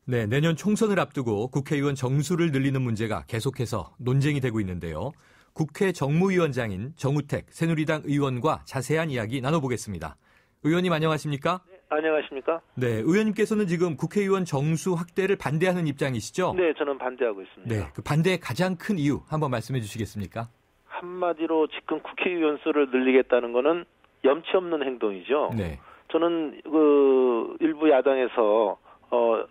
네, 내년 총선을 앞두고 국회의원 정수를 늘리는 문제가 계속해서 논쟁이 되고 있는데요. 국회 정무위원장인 정우택 새누리당 의원과 자세한 이야기 나눠보겠습니다. 의원님 안녕하십니까? 네, 안녕하십니까? 네, 의원님께서는 지금 국회의원 정수 확대를 반대하는 입장이시죠? 네, 저는 반대하고 있습니다. 네, 그 반대의 가장 큰 이유 한번 말씀해 주시겠습니까? 한마디로 지금 국회의원 수를 늘리겠다는 거는 염치 없는 행동이죠. 네. 저는 일부 야당에서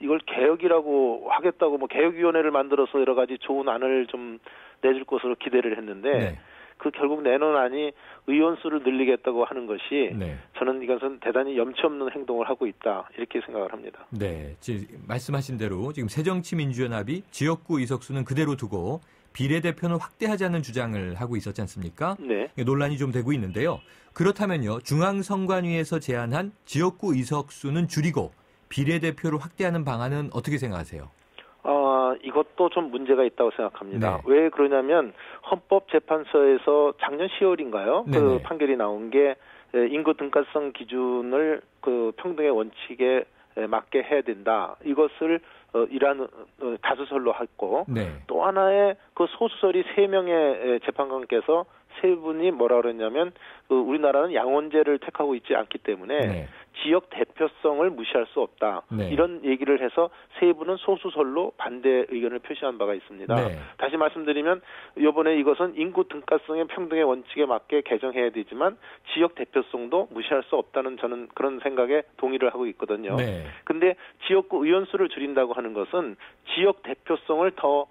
이걸 개혁이라고 하겠다고 개혁위원회를 만들어서 여러 가지 좋은 안을 좀 내줄 것으로 기대를 했는데 네. 그 결국 내놓은 안이 의원 수를 늘리겠다고 하는 것이 네. 저는 이것은 대단히 염치 없는 행동을 하고 있다 이렇게 생각을 합니다. 네, 말씀하신 대로 지금 새정치민주연합이 지역구 의석수는 그대로 두고 비례대표는 확대하자는 주장을 하고 있었지 않습니까? 네. 논란이 좀 되고 있는데요. 그렇다면요, 중앙선관위에서 제안한 지역구 의석수는 줄이고 비례대표를 확대하는 방안은 어떻게 생각하세요? 이것도 좀 문제가 있다고 생각합니다. 네. 왜 그러냐면 헌법재판소에서 작년 10월인가요? 그 판결이 나온 게 인구 등가성 기준을 그 평등의 원칙에 맞게 해야 된다. 이것을 이란 다수설로 했고 네. 또 하나의 그 소수설이 3명의 재판관께서 세 분이 뭐라 그랬냐면 우리나라는 양원제를 택하고 있지 않기 때문에 네. 지역 대표성을 무시할 수 없다. 네. 이런 얘기를 해서 세 분은 소수설로 반대 의견을 표시한 바가 있습니다. 네. 다시 말씀드리면 이번에 이것은 인구 등가성의 평등의 원칙에 맞게 개정해야 되지만 지역 대표성도 무시할 수 없다는 저는 그런 생각에 동의를 하고 있거든요. 근데 네. 지역구 의원 수를 줄인다고 하는 것은 지역 대표성을 더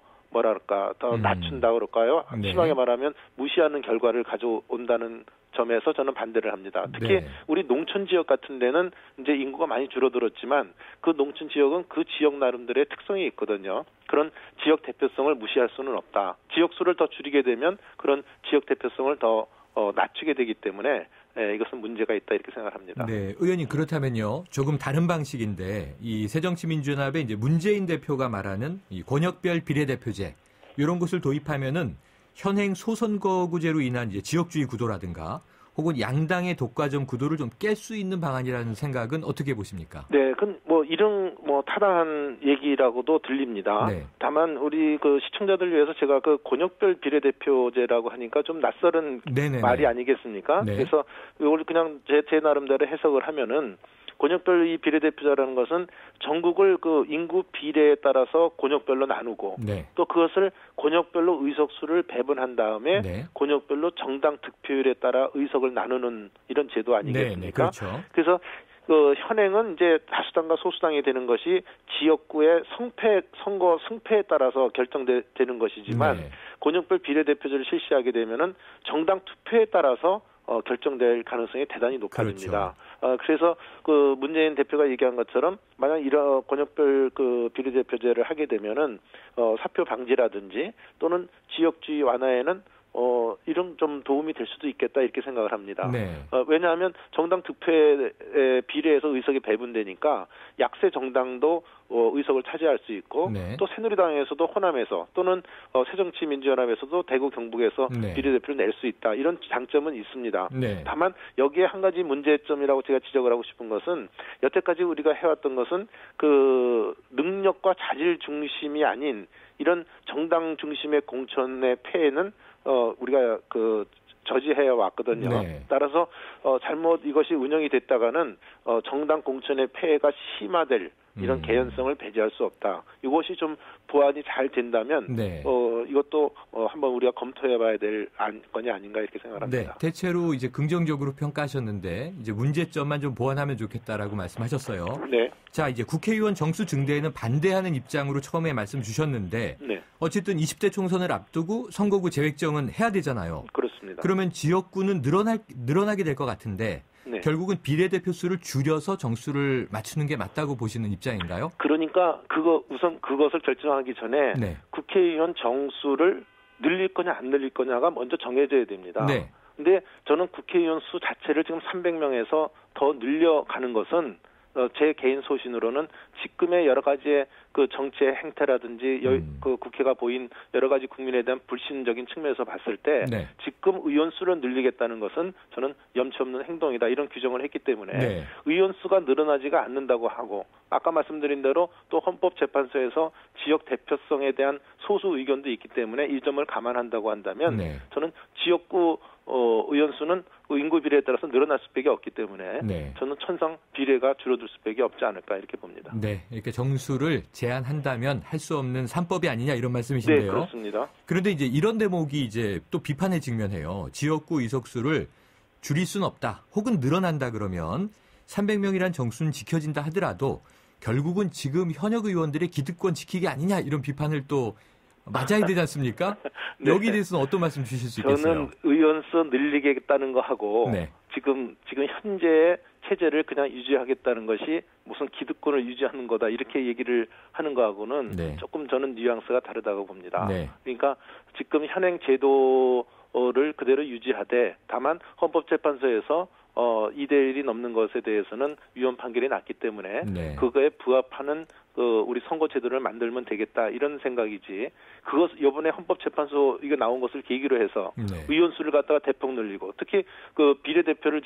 낮춘다 그럴까요? 네. 심하게 말하면 무시하는 결과를 가져온다는 점에서 저는 반대를 합니다. 특히 네. 우리 농촌 지역 같은 데는 이제 인구가 많이 줄어들었지만 그 농촌 지역은 그 지역 나름대로의 특성이 있거든요. 그런 지역 대표성을 무시할 수는 없다. 지역 수를 더 줄이게 되면 그런 지역 대표성을 더 낮추게 되기 때문에 이것은 문제가 있다 이렇게 생각합니다. 네, 의원님 그렇다면요. 조금 다른 방식인데 이 새정치민주연합의 이제 문재인 대표가 말하는 이 권역별 비례대표제 이런 것을 도입하면은 현행 소선거구제로 인한 이제 지역주의 구도라든가 혹은 양당의 독과점 구도를 좀 깰 수 있는 방안이라는 생각은 어떻게 보십니까? 네, 이런 타당한 얘기라고도 들립니다. 네. 다만 우리 그 시청자들 위해서 제가 그 권역별 비례대표제라고 하니까 좀 낯설은 네네네. 말이 아니겠습니까? 네. 그래서 이걸 그냥 제 나름대로 해석을 하면은 권역별 이 비례대표제라는 것은 전국을 그 인구 비례에 따라서 권역별로 나누고 네. 또 그것을 권역별로 의석수를 배분한 다음에 네. 권역별로 정당 득표율에 따라 의석을 나누는 이런 제도 아니겠습니까? 네, 그렇죠. 그래서 그 현행은 이제 다수당과 소수당이 되는 것이 지역구의 선거 승패에 따라서 결정되는 것이지만 네. 권역별 비례대표제를 실시하게 되면은 정당 투표에 따라서 결정될 가능성이 대단히 높아집니다. 그렇죠. 그래서 그 문재인 대표가 얘기한 것처럼 만약 이런 권역별 그 비례대표제를 하게 되면은 사표 방지라든지 또는 지역주의 완화에는 이런 좀 도움이 될 수도 있겠다 이렇게 생각을 합니다. 네. 왜냐하면 정당 득표에 비례해서 의석이 배분되니까 약세 정당도 의석을 차지할 수 있고 네. 또 새누리당에서도 호남에서 또는 새정치민주연합에서도 대구 경북에서 네. 비례대표를 낼 수 있다 이런 장점은 있습니다. 네. 다만 여기에 한 가지 문제점이라고 제가 지적을 하고 싶은 것은 여태까지 우리가 해왔던 것은 그 능력과 자질 중심이 아닌 이런 정당 중심의 공천의 폐해는 우리가 그 저지해 왔거든요. 네. 따라서 잘못 이것이 운영이 됐다가는 정당 공천의 폐해가 심화될 이런 개연성을 배제할 수 없다. 이것이 좀 보완이 잘 된다면 네. 이것도 한번 우리가 검토해봐야 될 건이 아닌가 이렇게 생각합니다. 네, 대체로 이제 긍정적으로 평가하셨는데 이제 문제점만 좀 보완하면 좋겠다라고 말씀하셨어요. 네. 자, 이제 국회의원 정수 증대에는 반대하는 입장으로 처음에 말씀 주셨는데 네. 어쨌든 20대 총선을 앞두고 선거구 재획정은 해야 되잖아요. 그렇습니다. 그러면 지역구는 늘어나게 될 것 같은데 네. 결국은 비례대표 수를 줄여서 정수를 맞추는 게 맞다고 보시는 입장인가요? 그러니까 우선 그것을 결정하기 전에 네. 국회의원 정수를 늘릴 거냐 안 늘릴 거냐가 먼저 정해져야 됩니다. 네. 근데 저는 국회의원 수 자체를 지금 300명에서 더 늘려가는 것은 제 개인 소신으로는 지금의 여러 가지의 그 정치의 행태라든지 그 국회가 보인 여러 가지 국민에 대한 불신적인 측면에서 봤을 때 네. 지금 의원 수를 늘리겠다는 것은 저는 염치 없는 행동이다 이런 규정을 했기 때문에 네. 의원 수가 늘어나지가 않는다고 하고 아까 말씀드린 대로 또 헌법재판소에서 지역 대표성에 대한 소수 의견도 있기 때문에 이 점을 감안한다고 한다면 네. 저는 지역구 의원 수는 인구 비례에 따라서 늘어날 수밖에 없기 때문에 네. 저는 천상 비례가 줄어들 수밖에 없지 않을까 이렇게 봅니다. 네, 이렇게 정수를 제한한다면 할 수 없는 산법이 아니냐 이런 말씀이신데요. 네, 그렇습니다. 그런데 이제 이런 대목이 이제 또 비판에 직면해요. 지역구 의석수를 줄일 수는 없다. 혹은 늘어난다 그러면 300명이란 정수는 지켜진다 하더라도 결국은 지금 현역 의원들의 기득권 지키기 아니냐 이런 비판을 또 맞아야 되지 않습니까? 네. 여기에 대해서는 어떤 말씀 주실 수 있겠어요? 저는 의원수 늘리겠다는 거하고 네. 지금 현재의 체제를 그냥 유지하겠다는 것이 무슨 기득권을 유지하는 거다 이렇게 얘기를 하는 거하고는 네. 조금 저는 뉘앙스가 다르다고 봅니다. 네. 그러니까 지금 현행 제도를 그대로 유지하되 다만 헌법재판소에서 2대1이 넘는 것에 대해서는 위헌 판결이 났기 때문에 네. 그거에 부합하는 우리 선거 제도를 만들면 되겠다 이런 생각이지. 그것 이번에 헌법재판소 이거 나온 것을 계기로 해서 네. 의원수를 갖다가 대폭 늘리고 특히 그 비례대표를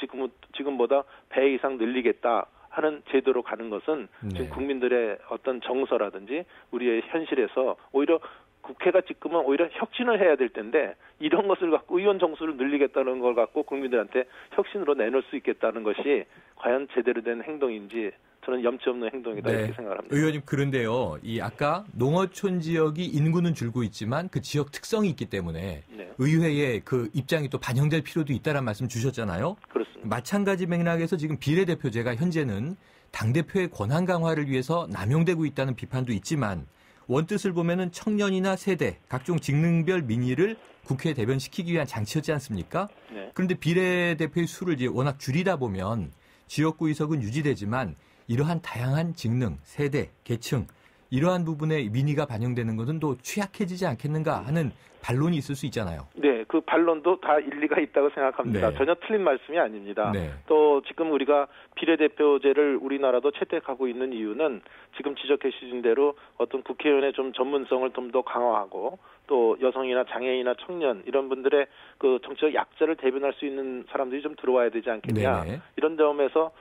지금보다 배 이상 늘리겠다 하는 제도로 가는 것은 네. 지금 국민들의 어떤 정서라든지 우리의 현실에서 오히려 국회가 지금은 오히려 혁신을 해야 될 텐데 이런 것을 갖고 의원 정수를 늘리겠다는 걸 갖고 국민들한테 혁신으로 내놓을 수 있겠다는 것이 과연 제대로 된 행동인지 저는 염치 없는 행동이다 네. 이렇게 생각합니다. 의원님 그런데요. 이 아까 농어촌 지역이 인구는 줄고 있지만 그 지역 특성이 있기 때문에 네. 의회의 그 입장이 또 반영될 필요도 있다는 말씀 주셨잖아요. 그렇습니다. 마찬가지 맥락에서 지금 비례대표제가 현재는 당대표의 권한 강화를 위해서 남용되고 있다는 비판도 있지만 원뜻을 보면은 청년이나 세대, 각종 직능별 민의를 국회에 대변시키기 위한 장치였지 않습니까? 네. 그런데 비례대표의 수를 이제 워낙 줄이다 보면 지역구 의석은 유지되지만 이러한 다양한 직능, 세대, 계층 이러한 부분에 민의가 반영되는 것은 또 취약해지지 않겠는가 하는 반론이 있을 수 있잖아요. 네, 그 반론도 다 일리가 있다고 생각합니다. 네. 전혀 틀린 말씀이 아닙니다. 네. 또 지금 우리가 비례대표제를 우리나라도 채택하고 있는 이유는 지금 지적해 주신 대로 어떤 국회의원의 좀 전문성을 좀 더 강화하고 또 여성이나 장애인이나 청년 이런 분들의 그 정치적 약자를 대변할 수 있는 사람들이 좀 들어와야 되지 않겠냐. 네네. 이런 점에서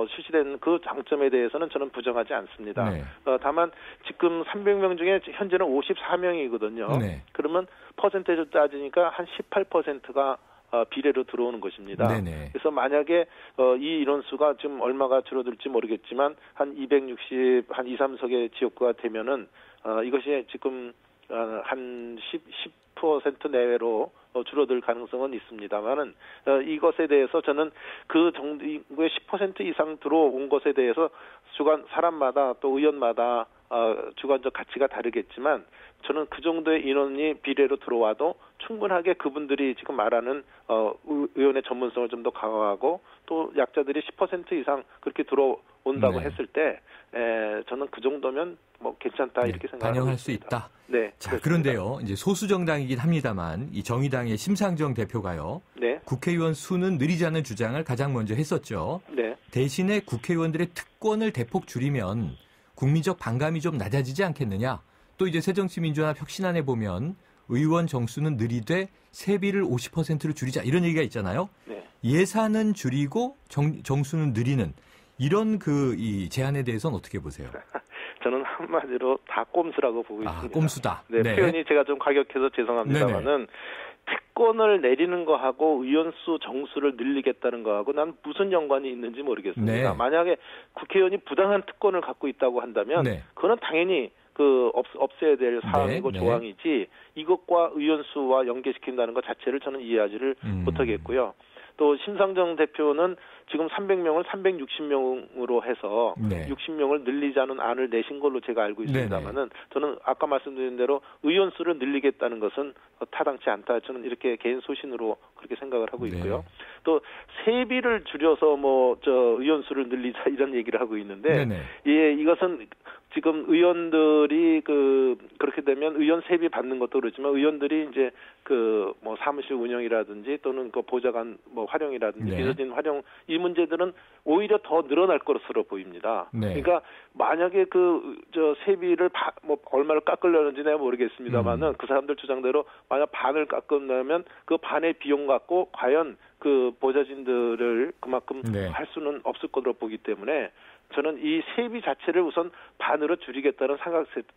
실시된 그 장점에 대해서는 저는 부정하지 않습니다. 네. 다만 지금 300명 중에 현재는 54명이거든요. 네. 그러면 퍼센테이지로 따지니까 한 18%가 비례로 들어오는 것입니다. 네네. 그래서 만약에 이 인원수가 지금 얼마가 줄어들지 모르겠지만 한 260, 한 2, 3석의 지역구가 되면은 이것이 지금 한 10% 내외로 줄어들 가능성은 있습니다만은 이것에 대해서 저는 그 정도의 10% 이상 들어온 것에 대해서 사람마다 또 의원마다 주관적 가치가 다르겠지만 저는 그 정도의 인원이 비례로 들어와도 충분하게 그분들이 지금 말하는 의원의 전문성을 좀 더 강화하고 또 약자들이 10% 이상 그렇게 들어온다고 네. 했을 때 저는 그 정도면 뭐 괜찮다 이렇게 생각합니다. 반영할 수 있다. 네. 자, 그렇습니다. 그런데요. 이제 소수 정당이긴 합니다만 이 정의당의 심상정 대표가요. 네. 국회의원 수는 늘리자는 주장을 가장 먼저 했었죠. 네. 대신에 국회의원들의 특권을 대폭 줄이면 국민적 반감이 좀 낮아지지 않겠느냐. 또 이제 새정치민주연합 혁신안에 보면 의원 정수는 늘리되 세비를 50%로 줄이자 이런 얘기가 있잖아요. 네. 예산은 줄이고 정수는 늘리는 이런 이 제안에 대해서는 어떻게 보세요? 저는 한마디로 다 꼼수라고 보고 있습니다. 꼼수다. 네, 네. 표현이 제가 좀 과격해서 죄송합니다만은 특권을 내리는 거하고 의원수 정수를 늘리겠다는 거하고 난 무슨 연관이 있는지 모르겠습니다. 네. 만약에 국회의원이 부당한 특권을 갖고 있다고 한다면 네. 그거는 당연히 없애야 될 사항이고 네. 조항이지 이것과 의원수와 연계시킨다는 것 자체를 저는 이해하지를 못하겠고요. 또 심상정 대표는 지금 300명을 360명으로 해서 네. 60명을 늘리자는 안을 내신 걸로 제가 알고 있습니다만은 저는 아까 말씀드린 대로 의원 수를 늘리겠다는 것은 타당치 않다. 저는 이렇게 개인 소신으로 그렇게 생각을 하고 있고요. 네. 또 세비를 줄여서 의원 수를 늘리자 이런 얘기를 하고 있는데 네네. 예, 이것은 지금 의원들이 그렇게 되면 의원 세비 받는 것도 그렇지만 의원들이 이제 뭐 사무실 운영이라든지 또는 그 보좌관 뭐 활용이라든지 네. 비서진 활용 이 문제들은 오히려 더 늘어날 것으로 보입니다. 네. 그러니까 만약에 저 세비를 뭐 얼마를 깎으려는지 내가 모르겠습니다만은 그 사람들 주장대로 만약 반을 깎는다면 그 반의 비용 갖고 과연 그 보좌진들을 그만큼 네. 할 수는 없을 것으로 보기 때문에 저는 이 세비 자체를 우선 반으로 줄이겠다는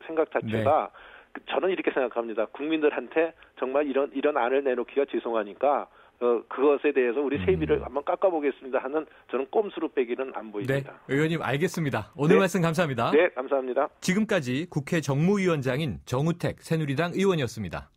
생각 자체가 저는 이렇게 생각합니다. 국민들한테 정말 이런 안을 내놓기가 죄송하니까 그것에 대해서 우리 세비를 한번 깎아보겠습니다 하는 저는 꼼수로 빼기는 안 보입니다. 네, 의원님 알겠습니다. 오늘 네. 말씀 감사합니다. 네, 감사합니다. 지금까지 국회 정무위원장인 정우택 새누리당 의원이었습니다.